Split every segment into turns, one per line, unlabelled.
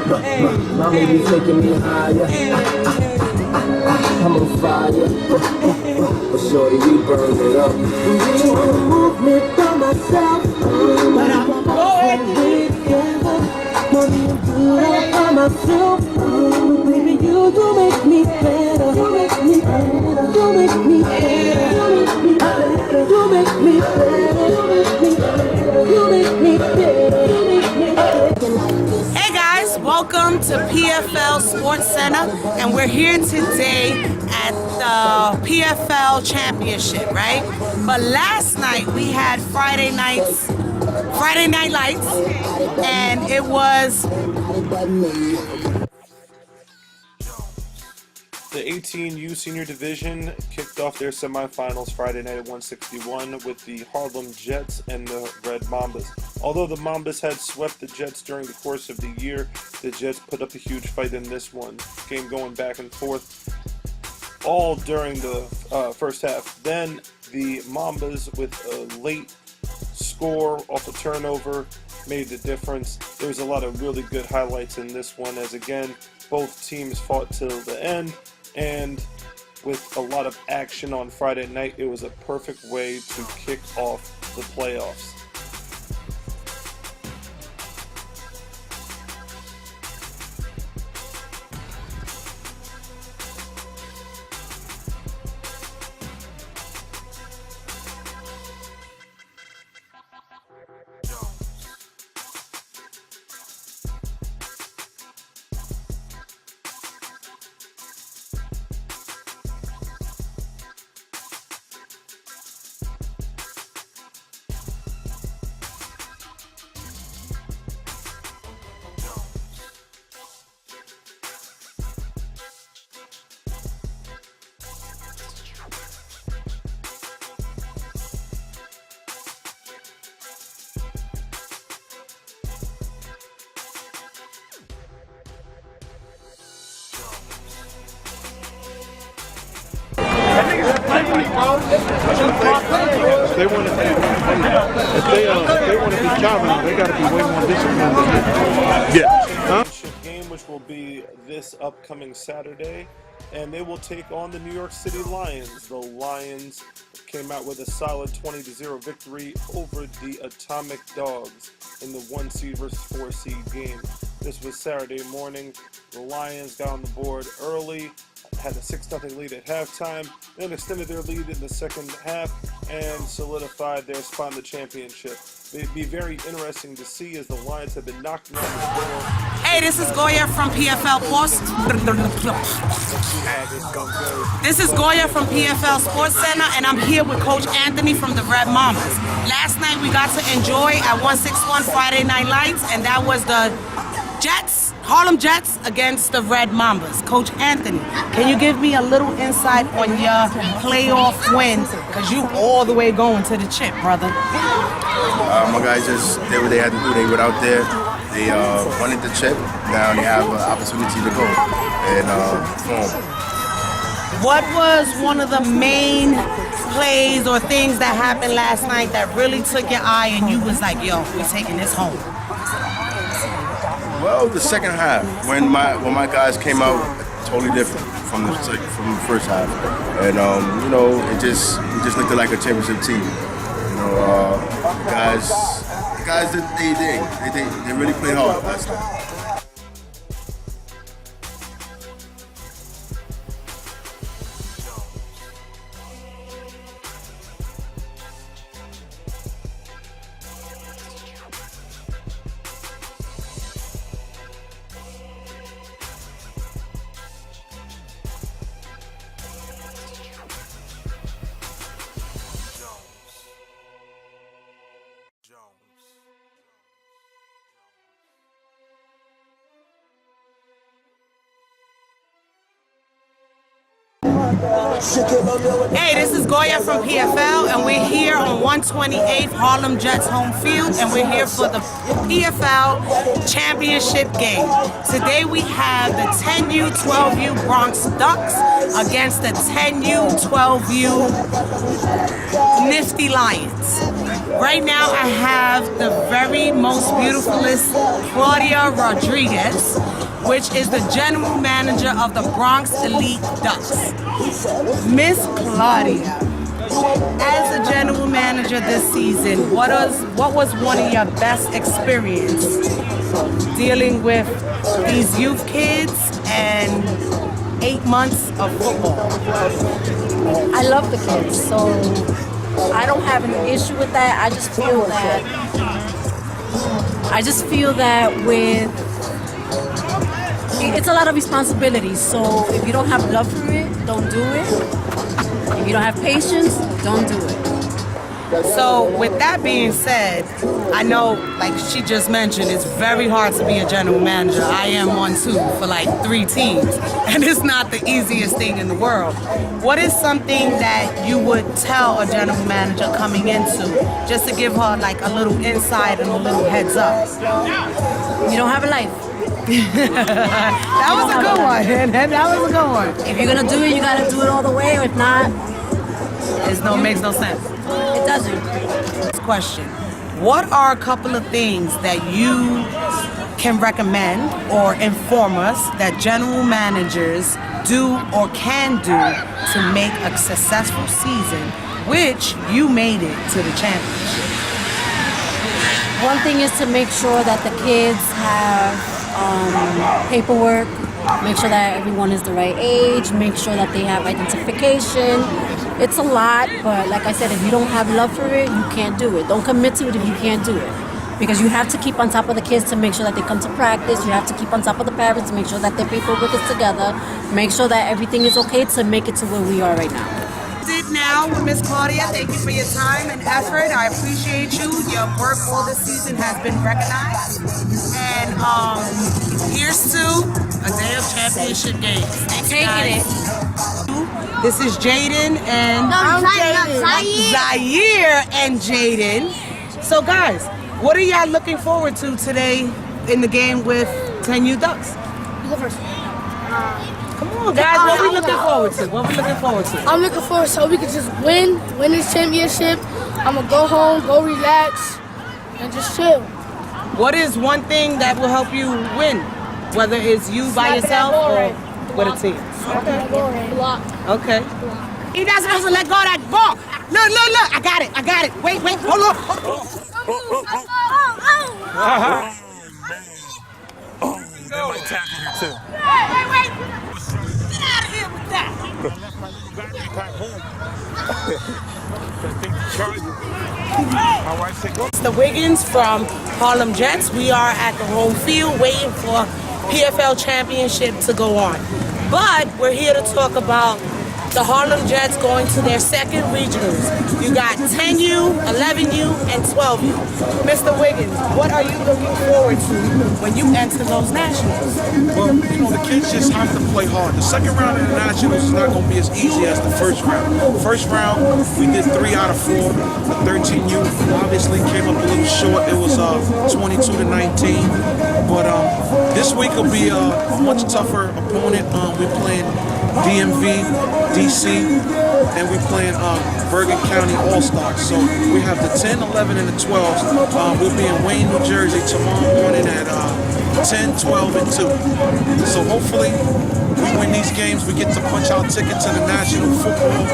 Mama, you taking me higher. I'm on fire. But shorty, we burn it up. You want to move me by myself, but I'm always together. Mommy, you do that by myself. Baby, you do make me better. You make me better. You make me better. You make me better. You make me better.
Hey guys, welcome to PFL Sports Center, and we're here today at the PFL Championship, right? But last night we had Friday Night Lights, and it was
the 18U Senior Division kicked off their semifinals Friday night at 161 with the Harlem Jets and the Red Mambas. Although the Mambas had swept the Jets during the course of the year, the Jets put up a huge fight in this one. Game going back and forth all during the first half. Then the Mambas, with a late score off a turnover, made the difference. There was a lot of really good highlights in this one, as again, both teams fought till the end. And with a lot of action on Friday night, it was a perfect way to kick off the playoffs.
If they want to be challenged, they got to be way more disciplined than this.
Yeah. Game, which will be this upcoming Saturday, and they will take on the New York City Lions. The Lions came out with a solid 20-0 victory over the Atomic Dogs in the 1 seed versus 4 seed game. This was Saturday morning. The Lions got on the board early, had a 6-0 lead at halftime, then extended their lead in the second half and solidified their spot in the championship. It'd be very interesting to see as the Lions have been knocking on the door.
Hey, this is Goya from PFL Post. This is Goya from PFL Sports Center, and I'm here with Coach Anthony from the Red Mambas. Last night we got to enjoy at 161 Friday Night Lights, and that was the Jets, Harlem Jets against the Red Mambas. Coach Anthony, can you give me a little insight on your playoff wins? Because you all the way going to the chip, brother.
My guys just did what they had to do. They went out there, they wanted the chip. Now they have an opportunity to go and perform.
What was one of the main plays or things that happened last night that really took your eye and you was like, yo, we're taking this home?
Well, the second half, when my guys came out totally different from the first half, and you know, it just looked like a championship team. You know, guys did they really played hard last night.
Hey, this is Goya from PFL, and we're here on 128th Harlem Jets home field, and we're here for the PFL Championship game. Today we have the 10U 12U Bronx Ducks against the 10U 12U Nifty Lions. Right now I have the very most beautifulest Claudia Rodriguez, which is the general manager of the Bronx Elite Ducks. Miss Claudia, as a general manager this season, what was one of your best experience dealing with these youth kids and 8 months of football?
I love the kids, so I don't have an issue with that. I just feel that with it's a lot of responsibility. So if you don't have love for it, don't do it. If you don't have patience, don't do it.
So with that being said, I know, like she just mentioned, it's very hard to be a general manager. I am one too, for like 3 teams, and it's not the easiest thing in the world. What is something that you would tell a general manager coming into, just to give her like a little insight and a little heads up?
You don't have a life.
That was a good one. That was a good one.
If you're gonna do it, you gotta do it all the way. Or if not,
makes no sense.
It doesn't.
Question: what are a couple of things that you can recommend or inform us that general managers do or can do to make a successful season, which you made it to the championship?
One thing is to make sure that the kids have paperwork, make sure that everyone is the right age, make sure that they have identification. It's a lot, but like I said, if you don't have love for it, you can't do it. Don't commit to it if you can't do it. Because you have to keep on top of the kids to make sure that they come to practice. You have to keep on top of the parents to make sure that their paperwork is together. Make sure that everything is okay to make it to where we are right now.
Now with Miss Claudia, thank you for your time and effort. I appreciate you. Your work all this season has been recognized. And here's to a day of championship games. Taking it. This is Jaden and Zaire and Jaden. So guys, what are y'all looking forward to today in the game with 10U Ducks?
You go first.
Come on, guys. What are we looking forward to?
I'm looking forward so we can just win this championship. I'm going to go home, go relax, and just chill.
What is one thing that will help you win? Whether it's you by yourself or with a team?
Okay. Block.
Okay. He not supposed to let go of that ball. Look. I got it. Wait. Hold on.
They might tackle you too.
Wait. Get out of here with that. Mr. Wiggins from Harlem Jets. We are at the home field waiting for PFL Championship to go on. But we're here to talk about the Harlem Jets going to their second regionals. You got 10U, 11U, and 12U. Mr. Wiggins, what are you looking forward to when you enter those nationals?
Well, the kids just have to play hard. The second round of the nationals is not going to be as easy as the first round. First round, we did 3 out of 4. The 13U obviously came up a little short. It was 22-19. But this week will be a much tougher opponent. We're playing DMV, DC, and we're playing Bergen County All-Stars. So we have the 10, 11, and the 12s. We'll be in Wayne, New Jersey tomorrow morning at 10, 12, and 2. So hopefully we win these games. We get to punch our ticket to the National Football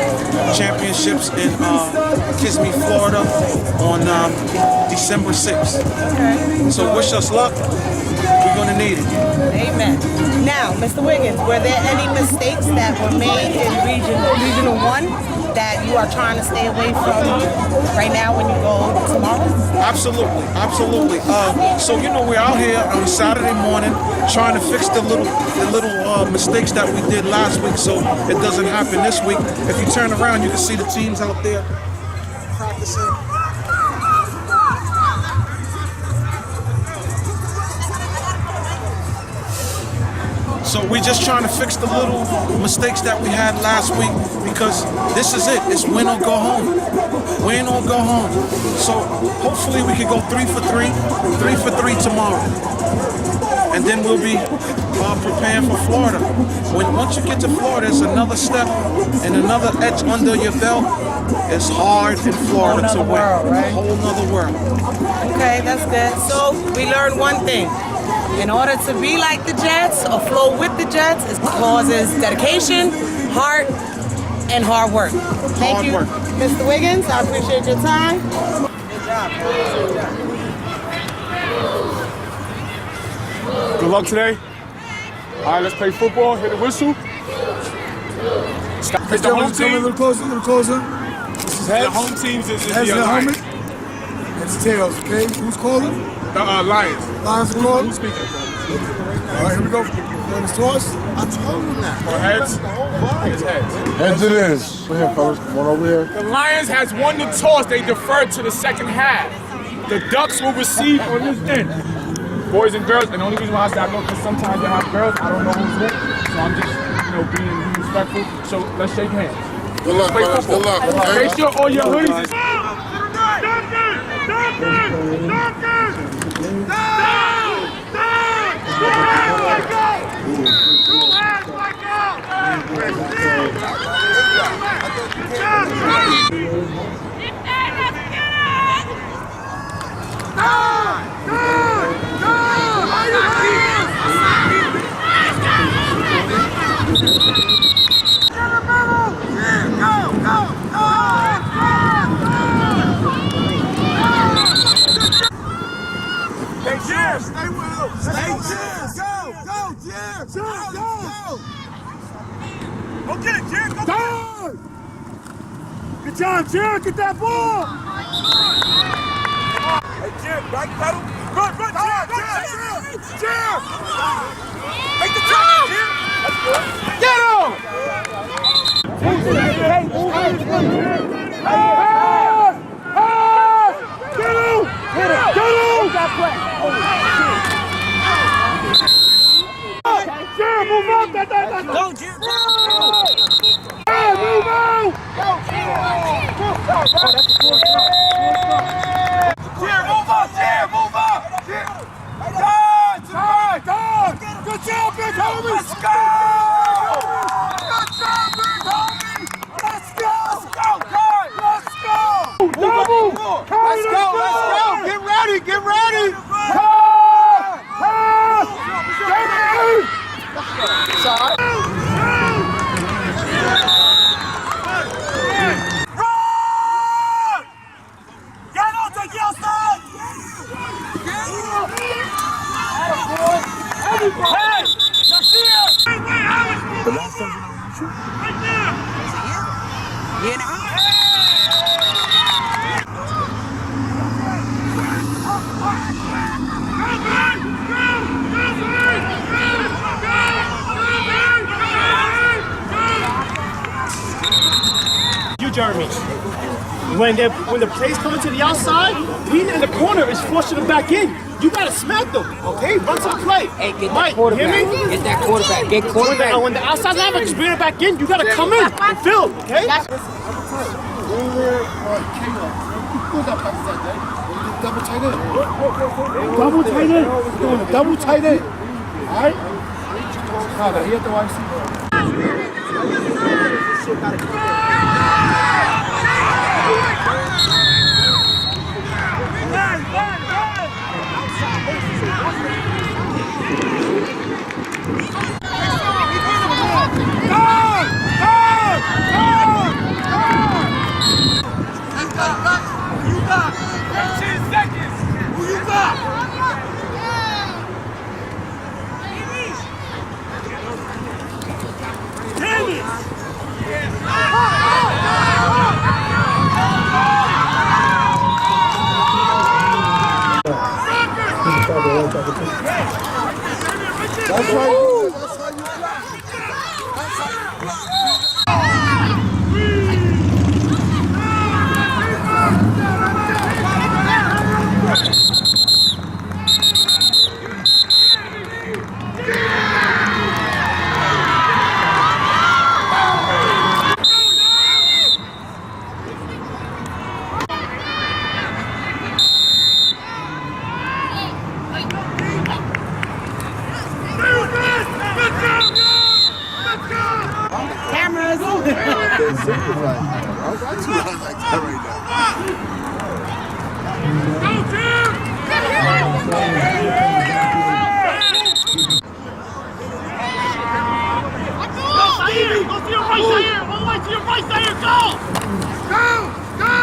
Championships in Kissimmee, Florida on December 6th. Okay. So wish us luck. We're going to need it.
Amen. Now, Mr. Wiggins, were there any mistakes that were made in Regional 1 that you are trying to stay away from right now when you go tomorrow?
Absolutely. So we're out here on Saturday morning trying to fix the little mistakes that we did last week, so it doesn't happen this week. If you turn around, you can see the teams out there practicing. So we're just trying to fix the little mistakes that we had last week, because this is it. It's win or go home. Win or go home. So hopefully we can go 3 for 3 tomorrow. and then we'll be preparing for Florida. Once you get to Florida, it's another step and another edge under your belt. It's hard in Florida to win.
Right?
A whole nother world.
Okay, that's good. So we learned one thing. In order to be like the Jets or flow with the Jets, it causes dedication, heart, and hard work. Thank you, Mr. Wiggins. I appreciate your time. Good job.
Good luck today. All right, let's play football. Hit the whistle. Stop. It's the home team.
A little closer. This is heads.
The home teams is
Heads
the
and
Lions.
It's tails, okay? Who's calling?
Lions.
Lions are calling?
Who's speaking?
All right, here we go. Going to toss? I told him that.
Or heads? It's heads.
Heads it is. Go ahead, fellas. Come on over here.
The Lions has won the toss. They deferred to the second half. The Ducks will receive on this end. Boys and girls, and the only reason why I say I know because sometimes they have girls, I don't know who's there. So I'm just, being respectful. So let's shake hands.
Good luck, fellas. Good luck. Okay?
Make sure all your hoodies is
Stay with him. Stay with him. Go, Jim. Go. Go get it, Jim. Go. Good job, Jim. Get that ball. Hey, Jim, back pedal. Run, Jim. Make the tackle, Jim. That's good. Get Jim, move up. Go, Jim. Move out. Go, Jim. Move up. Time. Good job, big homie. Let's go. Good job, big homie. Let's go. Double. Let's go. Get ready.
Jeremy. When the play's coming to the outside, being in the corner is forcing them back in. You gotta smack them, okay? Run some play.
Hey, get that quarterback.
Hear me?
Get that quarterback. Get quarterback.
When the outside linebacker is bringing it back in, you gotta come in and fill, okay?
Double tight end. Double tight end. All right? He had the wide receiver. That's right. singing like that. I was like that right now.
Go to your right, Zaire! All the way to your right, Zaire! Go! Go! Go!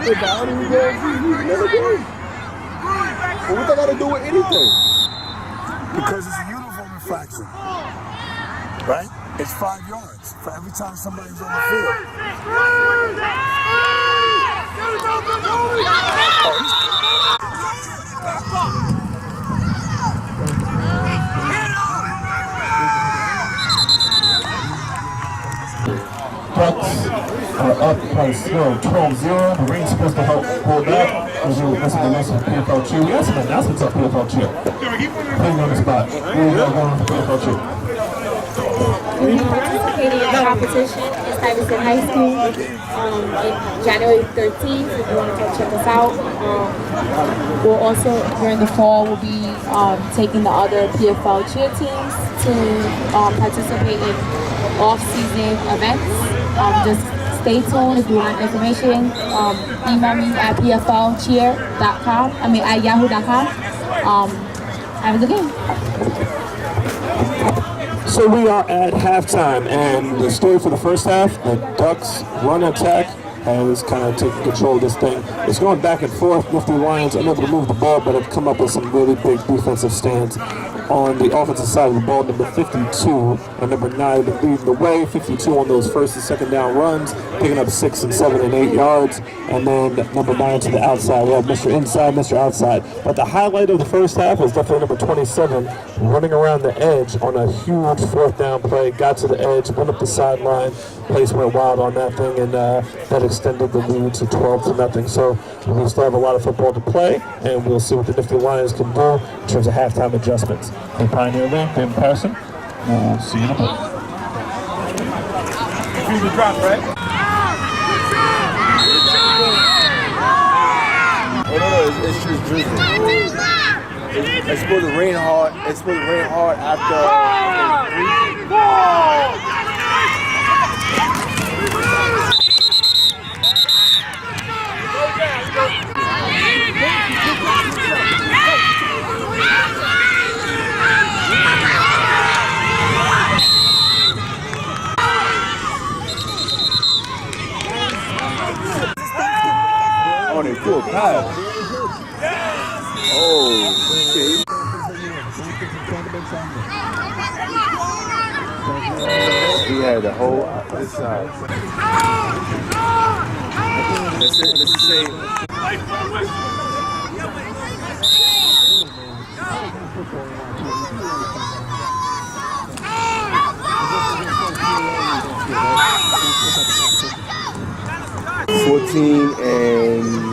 Good job!
But we what that got to do with anything? Because it's a uniform infraction, right? It's 5 yards for every time somebody's on the field.
Ducks are up by score 12-0. The Rain's supposed to help hold that. As we listen to this PFL Cheer. We got some announcements on PFL Cheer. Putting on the spot. Here we go, going on PFL Cheer.
We are participating in a competition in Stuyvesant High School in January 13th. If you want to come check us out. We'll also, during the fall, we'll be taking the other PFL cheer teams to participate in off-season events. Just stay tuned if you want information. Email me at pflcheer.com. At yahoo.com. Have a good game.
So we are at halftime, and the story for the first half, the Ducks run attack has kind of taken control of this thing. It's going back and forth with the Lions, unable to move the ball, but have come up with some really big defensive stands. On the offensive side of the ball, number 52 and number 9 have been leading the way. 52 on those first and second down runs,
picking up 6 and 7 and 8 yards. And then number 9 to the outside. We have Mr. Inside, Mr. Outside. But the highlight of the first half was definitely number 27 running around the edge on a huge 4th down play. Got to the edge, went up the sideline. Place went wild on that thing, and that extended the lead to 12-0. So we still have a lot of football to play, and we'll see what the Nifty Lions can do in terms of halftime adjustments. The Pioneer League, Ben Carson. We'll see you in a bit.
Fusion drop, right?
Oh, no, it's just drizzling. It's supposed to rain hard. It's supposed to rain hard after. Oh, they threw a pass. Oh, shit. He had the whole other side. Let's say. 14 and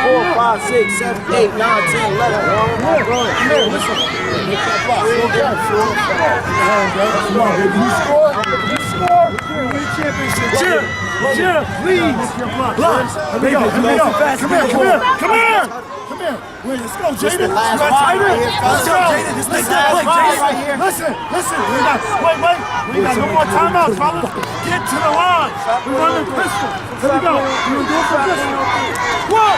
4, 5, 6, 7, 8, 9, 10, 11. Jim, please. Blocks. Here we go. Come here. Wait, let's go, Jaden. Let's go. Let's make that play, Jaden. Listen. We got no more timeouts, fellas. Get to the line. We run the pistol. Here we go. You do it for this. What?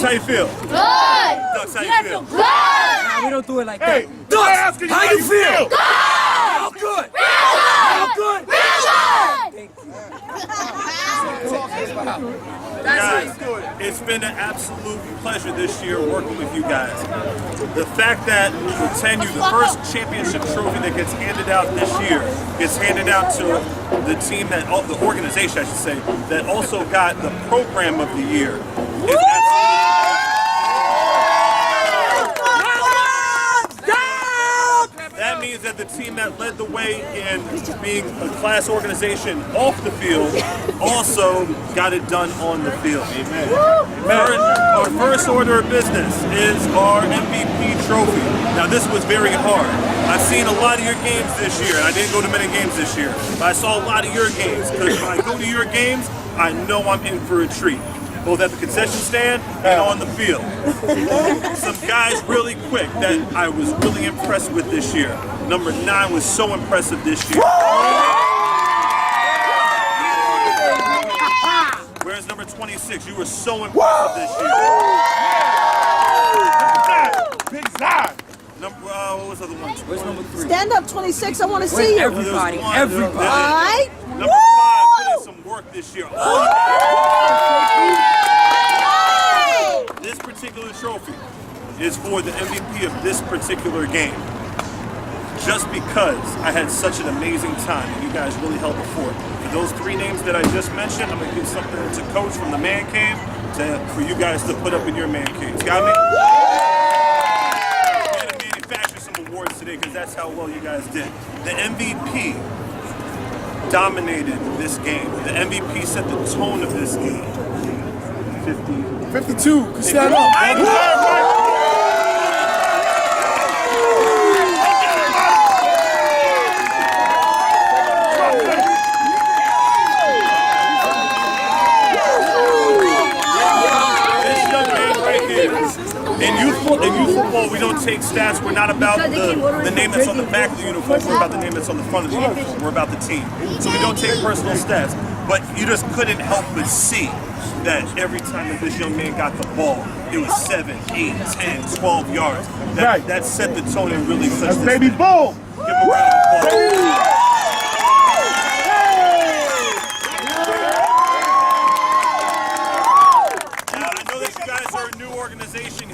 How you
feel?
Good.
Ducks, how you feel?
Good.
Nah, we don't do it like that.
Ducks, how you feel?
Good.
How good? How good?
Guys, it's been an absolute pleasure this year working with you guys. The fact that for 10U, the first championship trophy that gets handed out this year gets handed out to the team that, the organization I should say, that also got the program of the year. Is That means that the team that led the way in being a class organization off the field also got it done on the field. Amen. Our first order of business is our MVP trophy. Now this was very hard. I've seen a lot of your games this year, and I didn't go to many games this year, but I saw a lot of your games, because when I go to your games, I know I'm in for a treat. Both at the concession stand and on the field. Some guys really quick that I was really impressed with this year. Number 9 was so impressive this year. Whereas number 26, you were so impressive this year.
Big Zod.
What was the other one?
Where's number 3?
Stand up, 26. I want to see you.
Everybody, everybody.
All right.
Number 5 put in some work this year. This particular trophy is for the MVP of this particular game. Just because I had such an amazing time and you guys really held the fort. For those 3 names that I just mentioned, I'm going to give something to Coach from the Man Cave for you guys to put up in your Man Caves. Got me? I'm going to manufacture some awards today because that's how well you guys did. The MVP dominated this game. The MVP set the tone of this game.
52. Stand up.
In youth football, we don't take stats. We're not about the name that's on the back of the uniform. We're about the name that's on the front of the uniform. We're about the team. So we don't take personal stats. But you just couldn't help but see that every time that this young man got the ball, it was 7, 8, 10, 12 yards. That set the tone and really touched this.
Baby Bull.
Give him a round of applause.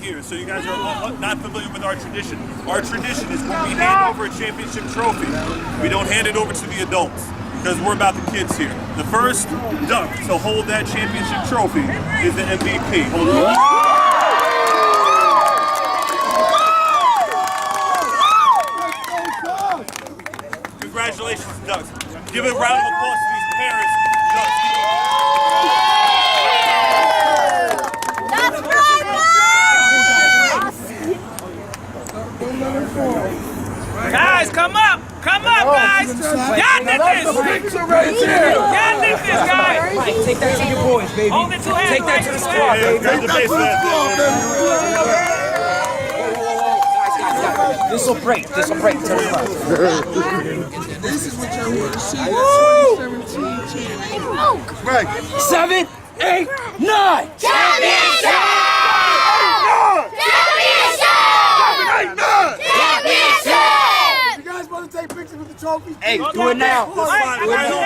Here, so you guys are not familiar with our tradition. Our tradition is when we hand over a championship trophy, we don't hand it over to the adults because we're about the kids here. The first duck to hold that championship trophy is the MVP. Hold on. Congratulations, Ducks. Give a round of applause to these parents. Ducks.
Guys, come up! Come up, guys! Y'all did this! Y'all did this, guys! Mike, take that to your boys, baby. Hold it to hands, take that to the squad, baby. This'll break. This'll break. Turn around.
This is what y'all want to see.
Right. 7, 8, 9!
Championship!
You guys want to take pictures with the trophy?
Hey, do it now. Do it now.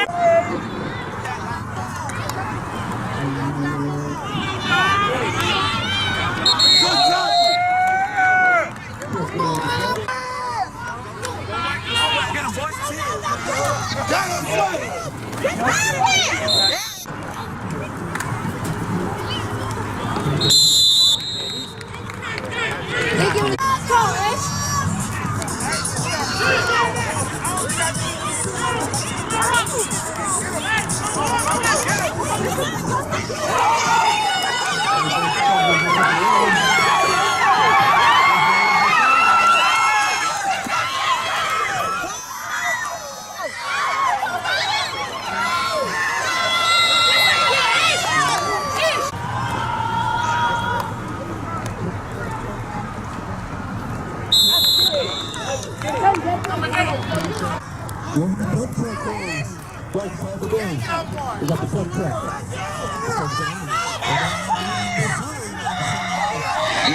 Who's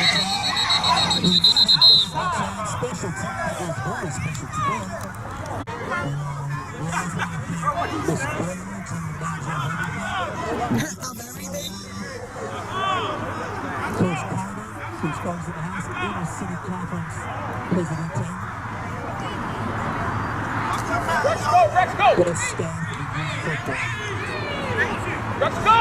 comes to the house of Inner City Conference President.
Let's go, let's go!
What a stand in football.
Let's go!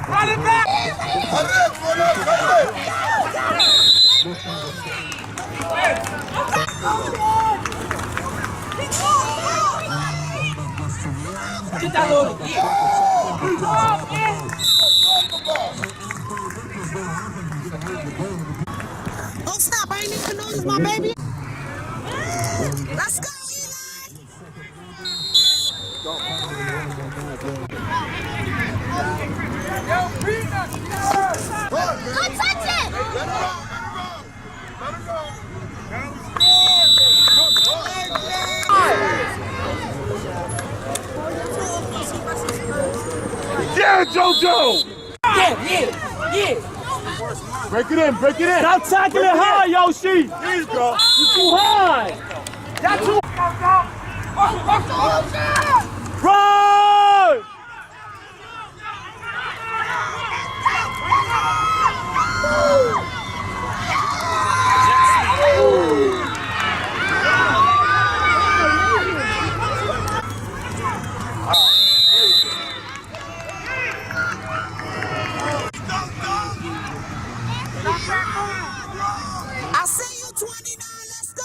Run it back! Get that load.
Don't stop. I ain't even know this, my baby. Let's go,
Don't touch it! Let her go.
Yeah, JoJo! Yeah. Break it in, break it in.
Stop tackling high, Yoshi.
There you go.
You're too high.
That's too.
Run!
I see you, 29. Let's go.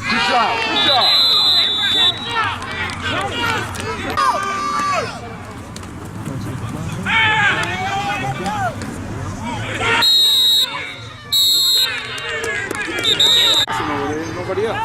Good job, good job. Nobody else.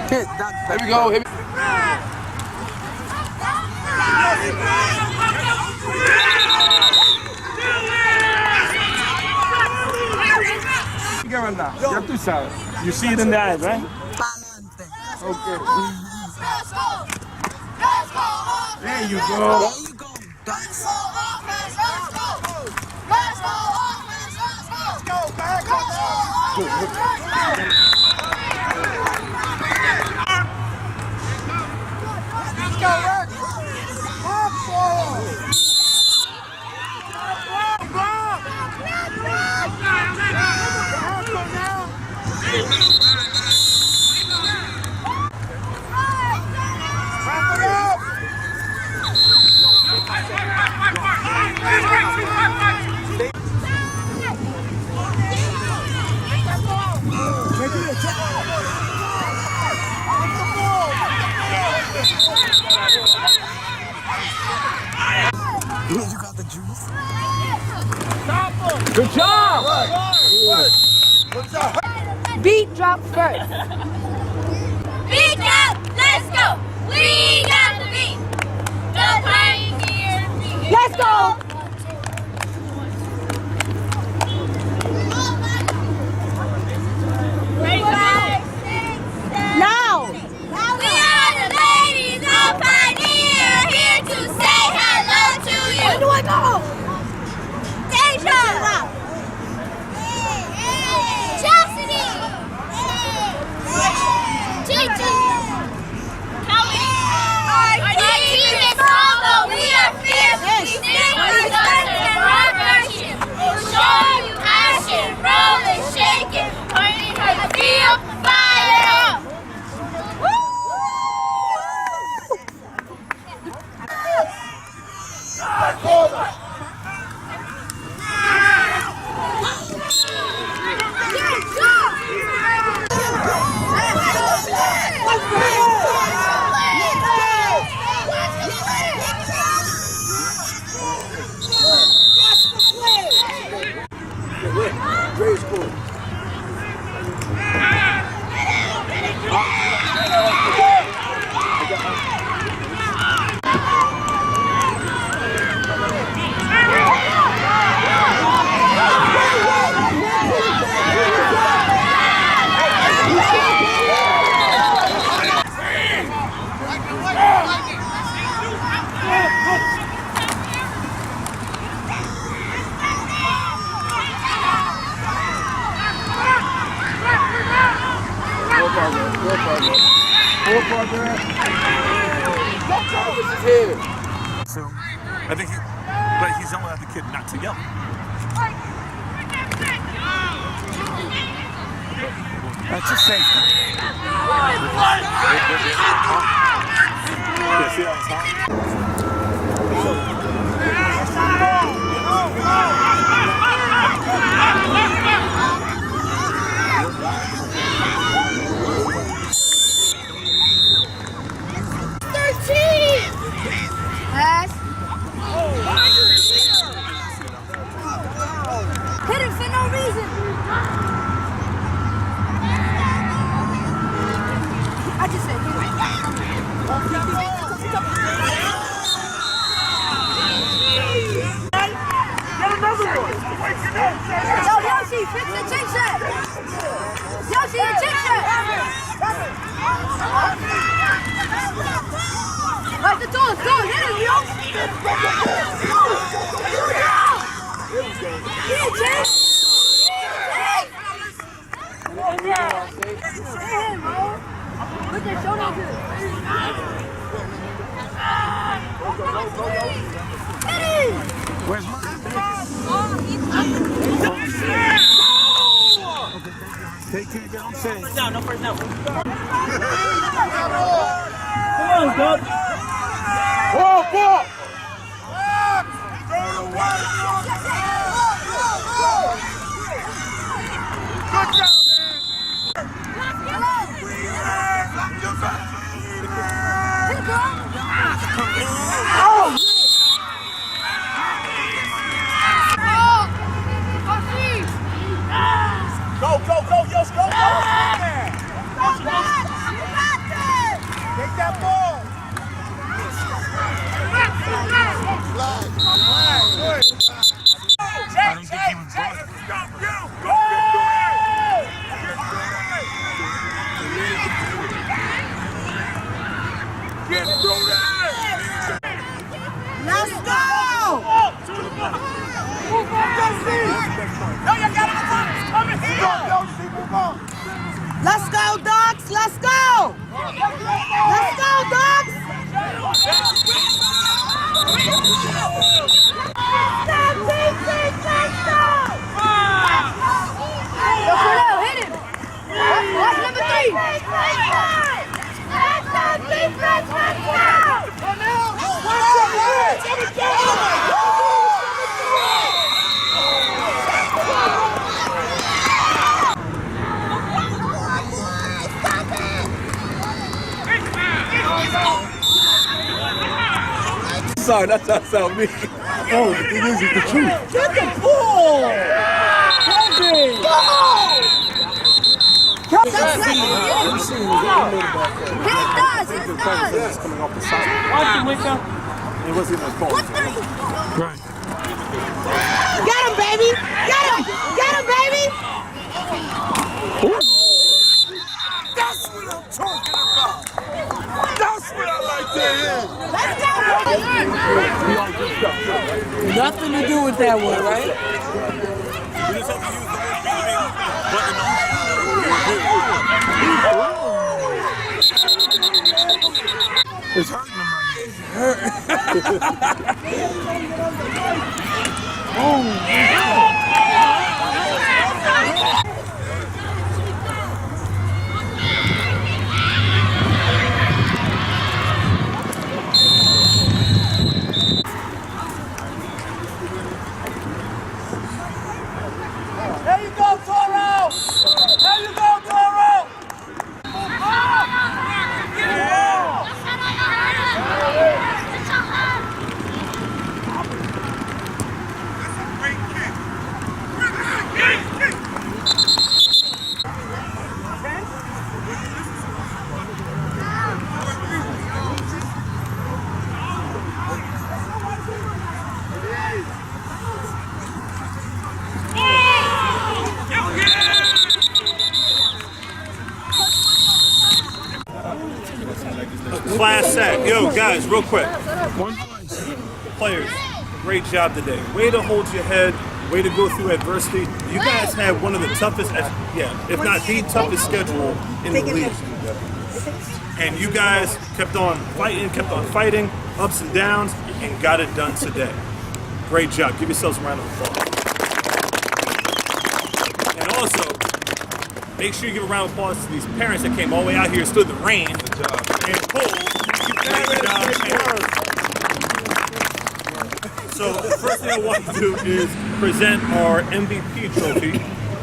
Here we go. Here we go. Ya tú sabes. You see it in the eyes, right? Okay. There you go.
You got the juice.
Good job.
Beat drop first.
Beat up! Let's go! We got the beat! The pioneer!
Let's go. Now.
We are the ladies of Pioneer, here to say hello to you.
So I think but he's yelling at the kid not to yell. That's a safety. Yeah, see how it's hot?
Pass. Hit him for no reason. I just said hit him.
Get another one.
Yo, Yoshi, fix the chick shot. Yoshi, the chick shot. Right, the door, hit him, yo. Yeah, Jay. Hit him, bro. Look at shoulder good. Hit him.
Where's mine? They can't get on stage.
First down, no first down. Come on, dog.
Ball! Good job, Go, Yosh, go! Take that ball! Get through that!
Let's go!
No, you got it! Coming here!
Let's go, dogs! Let's go! Let's go, dogs!
Hit him! Watch number 3!
Sorry, that's not sound me. Oh, the thing is, it's the truth.
Get the ball!
Coming off the side.
Watch him, Wicca.
It wasn't even a call. Right.
Get him, baby! Get him! Get him, baby!
That's what I'm talking about. That's what I like to hear.
Let's go!
Nothing to do with that one, right?
We just have to use the word beating, it's hurting him right
There you go, Toro! There you go, Toro!
Class act. Yo, guys, real quick. Players, great job today. Way to hold your head. Way to go through adversity. You guys had one of the toughest, if not the toughest schedule in the league. And you guys kept on fighting, ups and downs, and got it done today. Great job. Give yourselves a round of applause. And also, make sure you give a round of applause to these parents that came all the way out here, stood in the rain, and pulled. So the first thing I want to do is present our MVP trophy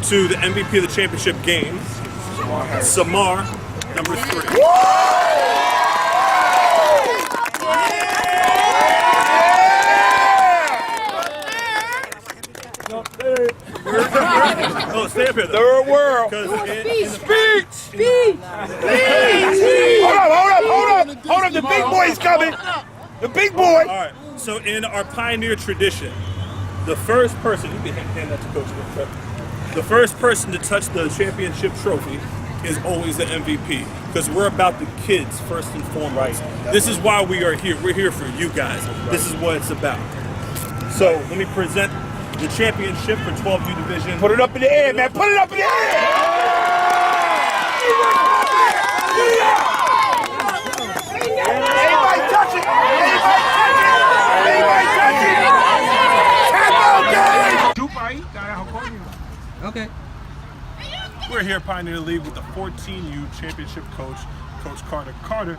to the MVP of the championship game, Samar, number 3. Oh, stay up here.
Third world.
Speed.
Hold up. The big boy's coming. The big boy.
All right. So in our Pioneer tradition, the first person, you can hand that to Coach Rick. The first person to touch the championship trophy is always the MVP, because we're about the kids first and foremost. This is why we are here. We're here for you guys. This is what it's about. So let me present the championship for 12U division.
Put it up in the air, man. Put it up in the air. Everybody touch it.
Okay.
We're here at Pioneer League with the 14U championship coach, Coach Carter. Carter,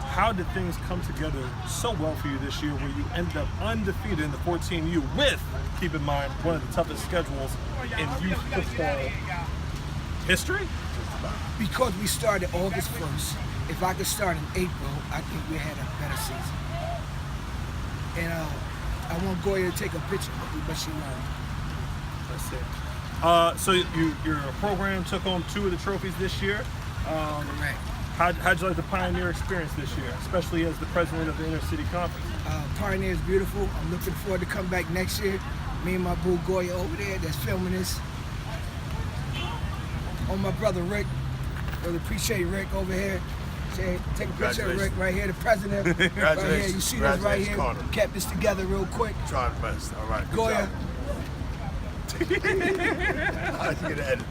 how did things come together so well for you this year where you ended up undefeated in the 14U with, keep in mind, one of the toughest schedules in youth football history?
Because we started August 1st. If I could start in April, I think we had a better season. And I want Goya to take a picture of me, but she won't.
That's it. So your program took home 2 of the trophies this year.
Correct.
How'd you like the Pioneer experience this year, especially as the president of the Inner City Conference?
Pioneer is beautiful. I'm looking forward to come back next year. Me and my boo Goya over there that's filming this. Oh, my brother Rick. Really appreciate Rick over here. Take a picture of Rick right here, the president. Right here. You see this right here.
Carter.
Kept this together real quick.
Try the best. All right. Good
Goya.
job. I'm gonna edit this.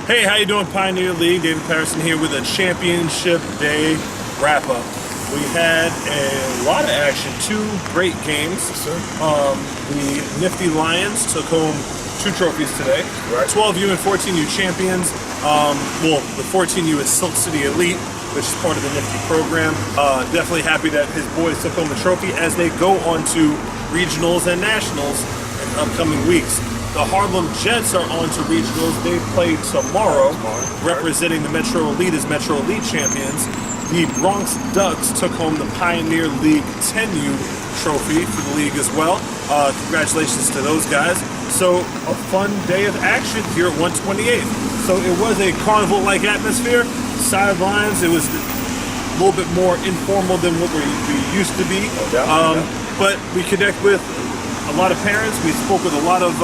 Hey, how you doing, Pioneer League? David Patterson here with a championship day wrap-up. We had a lot of action, 2 great games. The Nifty Lions took home 2 trophies today. Right. 12U and 14U champions. Well, the 14U is Silk City Elite, which is part of the Nifty program. Definitely happy that his boys took home the trophy as they go on to regionals and nationals in upcoming weeks. The Harlem Jets are on to regionals. They play tomorrow, representing the Metro Elite as Metro Elite champions. The Bronx Ducks took home the Pioneer League 10U trophy for the league as well. Congratulations to those guys. So a fun day of action here at 128th. So it was a carnival-like atmosphere. Sidelines, it was a little bit more informal than what we used to be. But we connect with a lot of parents. We spoke with a lot of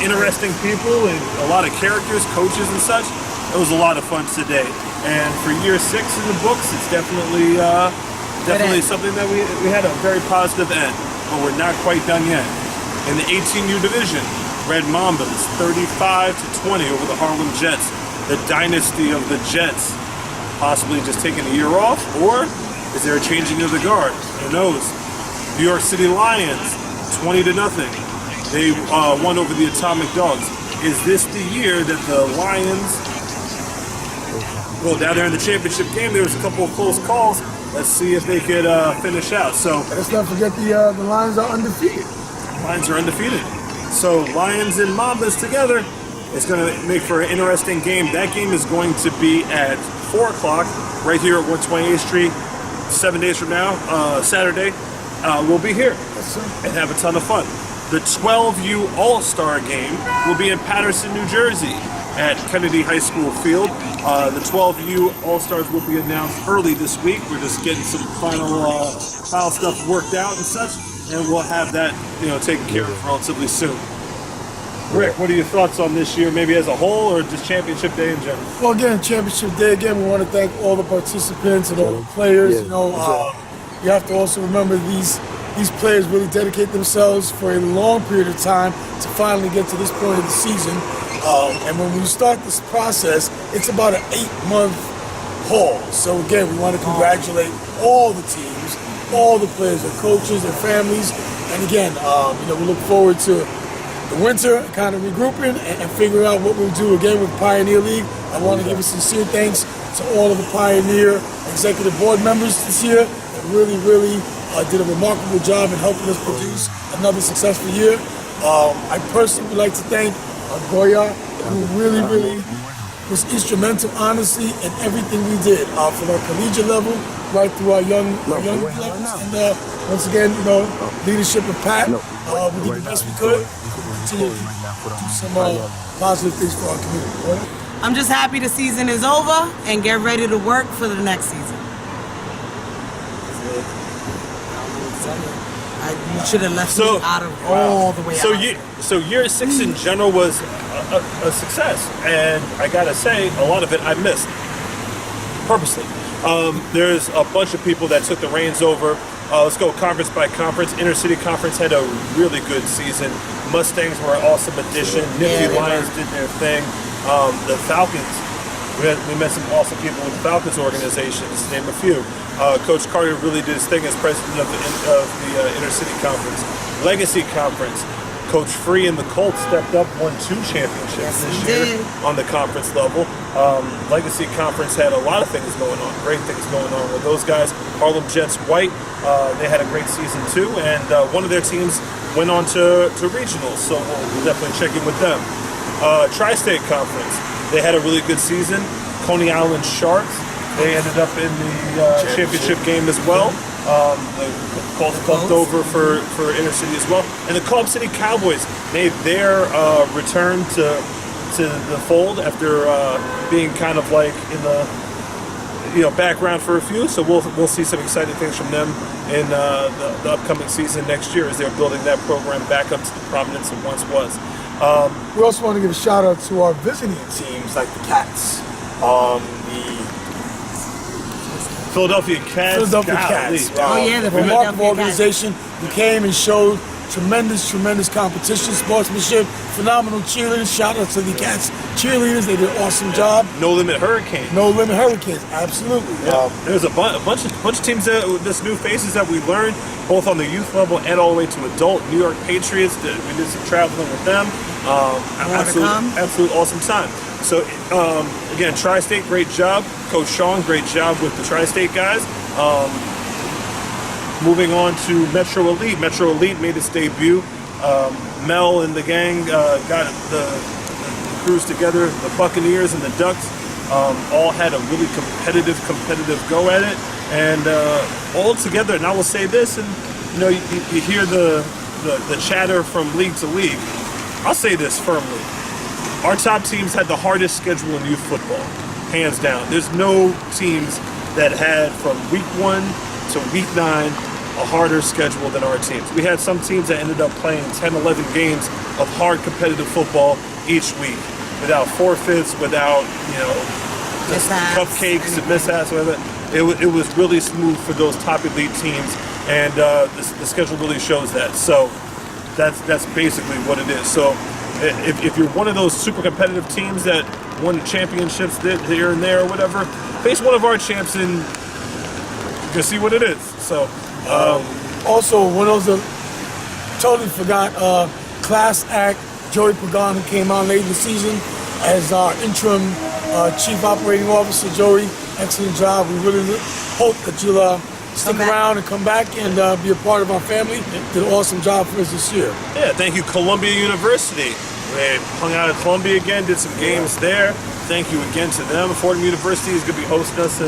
interesting people and a lot of characters, coaches and such. It was a lot of fun today. And for year 6 in the books, it's definitely something that we had a very positive end. But we're not quite done yet. In the 18U division, Red Mambas 35-20 over the Harlem Jets. The dynasty of the Jets possibly just taking a year off, or is there a changing of the guard? Who knows? New York City Lions 20-0. They won over the Atomic Dogs. Is this the year that the Lions, well, down there in the championship game, there was a couple of close calls. Let's see if they could finish out. So
Let's not forget the Lions are undefeated.
Lions are undefeated. So Lions and Mambas together, it's going to make for an interesting game. That game is going to be at 4 o'clock right here at 128th Street. 7 days from now, Saturday, we'll be here and have a ton of fun. The 12U All-Star game will be in Patterson, New Jersey at Kennedy High School Field. The 12U All-Stars will be announced early this week. We're just getting some final stuff worked out and such, and we'll have that taken care of relatively soon. Rick, what are your thoughts on this year, maybe as a whole or just championship day in general?
Well, again, championship day. Again, we want to thank all the participants and all the players. You have to also remember these
these players really dedicate themselves for a long period of time to finally get to this point of the season. And when we start this process, it's about an 8-month haul. So again, we want to congratulate all the teams, all the players, their coaches, their families. And again, we look forward to the winter, kind of regrouping and figuring out what we'll do again with Pioneer League. I want to give a sincere thanks to all of the Pioneer executive board members this year that really did a remarkable job in helping us produce another successful year. I personally would like to thank Goya, who really was instrumental, honestly, in everything we did, from our collegiate level right through our young levels. And once again, leadership of Pat, we did the best we could. Continue to do some positive things for our community.
I'm just happy the season is over and get ready to work for the next season. You should have left me out of all the way out.
So year 6 in general was a success, and I gotta say, a lot of it I missed purposely. There's a bunch of people that took the reins over. Let's go conference by conference. Intercity Conference had a really good season. Mustangs were an awesome addition. Nifty Lions did their thing. The Falcons, we met some awesome people with the Falcons organizations, to name a few. Coach Carter really did his thing as president of the Intercity Conference. Legacy Conference, Coach Free and the Colts stepped up, won 2 championships this year on the conference level. Legacy Conference had a lot of things going on, great things going on with those guys. Harlem Jets White, they had a great season too, and one of their teams went on to regionals, so we'll definitely check in with them. Tri-State Conference, they had a really good season. Coney Island Sharks, they ended up in the championship game as well. The Colts bumped over for Intercity as well. And the Club City Cowboys made their return to the fold after being kind of like in the background for a few. So we'll see some exciting things from them in the upcoming season next year as they're building that program back up to the prominence it once was.
We also want to give a shout out to our visiting teams like the Cats, the
Philadelphia Cats.
The remarkable organization. We came and showed tremendous competition, sportsmanship, phenomenal cheerleaders. Shout out to the Cats cheerleaders. They did an awesome job.
No Limit Hurricanes.
No Limit Hurricanes, absolutely.
There's a bunch of teams this new faces that we learned, both on the youth level and all the way to adult. New York Patriots, we did some traveling with them. Absolute awesome time. So again, Tri-State, great job. Coach Sean, great job with the Tri-State guys. Moving on to Metro Elite. Metro Elite made its debut. Mel and the gang got the crews together. The Buccaneers and the Ducks all had a really competitive go at it. And all together, and I will say this, and you hear the chatter from league to league. I'll say this firmly. Our top teams had the hardest schedule in youth football, hands down. There's no teams that had from week 1 to week 9 a harder schedule than our teams. We had some teams that ended up playing 10, 11 games of hard competitive football each week without forfeits, without, cupcakes and mishaps, whatever. It was really smooth for those top elite teams, and the schedule really shows that. So that's basically what it is. So if you're one of those super competitive teams that won championships here and there or whatever, face one of our champs and you can see what it is. So
also one of those that totally forgot, class act Joey Pagan, who came on late in the season as our interim chief operating officer. Joey, excellent job. We really hope that you'll stick around and come back and be a part of our family. Did an awesome job for us this year.
Yeah, thank you, Columbia University. We hung out at Columbia again, did some games there. Thank you again to them. Fordham University is going to be hosting us in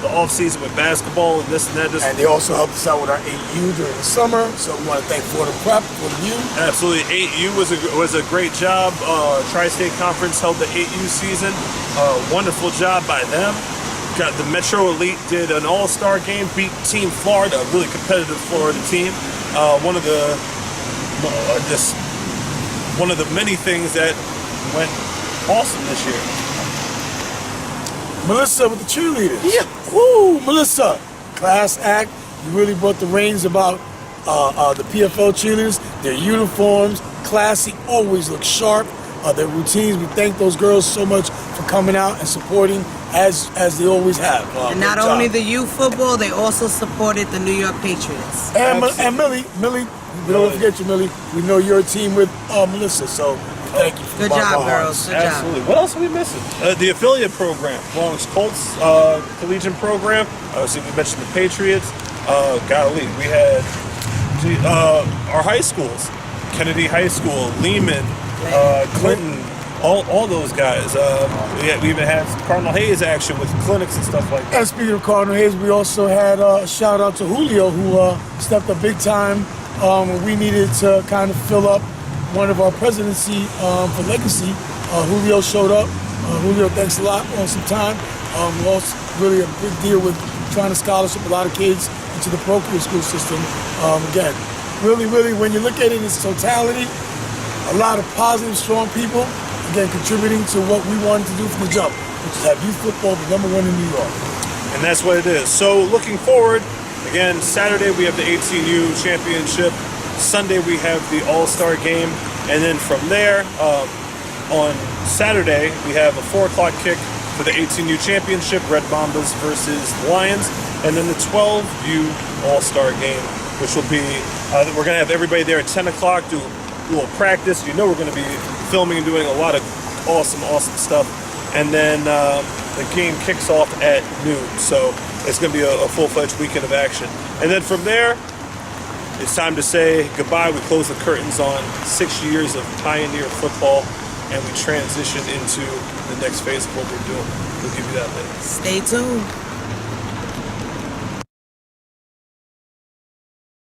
the off-season with basketball and this and that.
And they also helped us out with our 8U during the summer, so we want to thank Fordham Prep, Fordham U.
Absolutely, 8U was a great job. Tri-State Conference held the 8U season. Wonderful job by them. Got the Metro Elite did an all-star game, beat Team Florida, a really competitive Florida team. One of the many things that went awesome this year.
Melissa with the cheerleaders.
Yeah.
Woo, Melissa. Class act. You really brought the reins about The PFL cheerleaders, their uniforms, classy, always look sharp. Their routines, we thank those girls so much for coming out and supporting as they always have.
And not only the youth football, they also supported the New York Patriots.
And Millie, we don't forget you, Millie. We know you're a team with Melissa, so thank you.
Good job, girls. Good
Absolutely. What else are we missing? The affiliate program, Bronx Colts collegiate program. So we mentioned the Patriots. Golly, we had our high schools, Kennedy High School, Lehman, Clinton, all those guys. We even had Cardinal Hayes action with clinics and stuff like that.
And speaking of Cardinal Hayes, we also had a shout out to Julio, who stepped up big time when we needed to kind of fill up one of our presidency for legacy. Julio showed up. Julio, thanks a lot on some time. Also really a big deal with trying to scholarship a lot of kids into the parochial school system. Again, really, when you look at it in its totality, a lot of positive, strong people, again, contributing to what we wanted to do from the jump, which is have youth football the #1 in New York.
And that's what it is. So looking forward, again, Saturday we have the 18U championship. Sunday we have the All-Star game. And then from there, on Saturday, we have a 4 o'clock kick for the 18U championship, Red Mambas versus Lions. And then the 12U All-Star game, which will be, we're going to have everybody there at 10 o'clock, do a little practice. You know we're going to be filming and doing a lot of awesome stuff. And then the game kicks off at noon. So it's going to be a full-fledged weekend of action. And then from there, it's time to say goodbye. We close the curtains on 6 years of Pioneer football, and we transition into the next phase of what we're doing. We'll give you that later.
Stay tuned.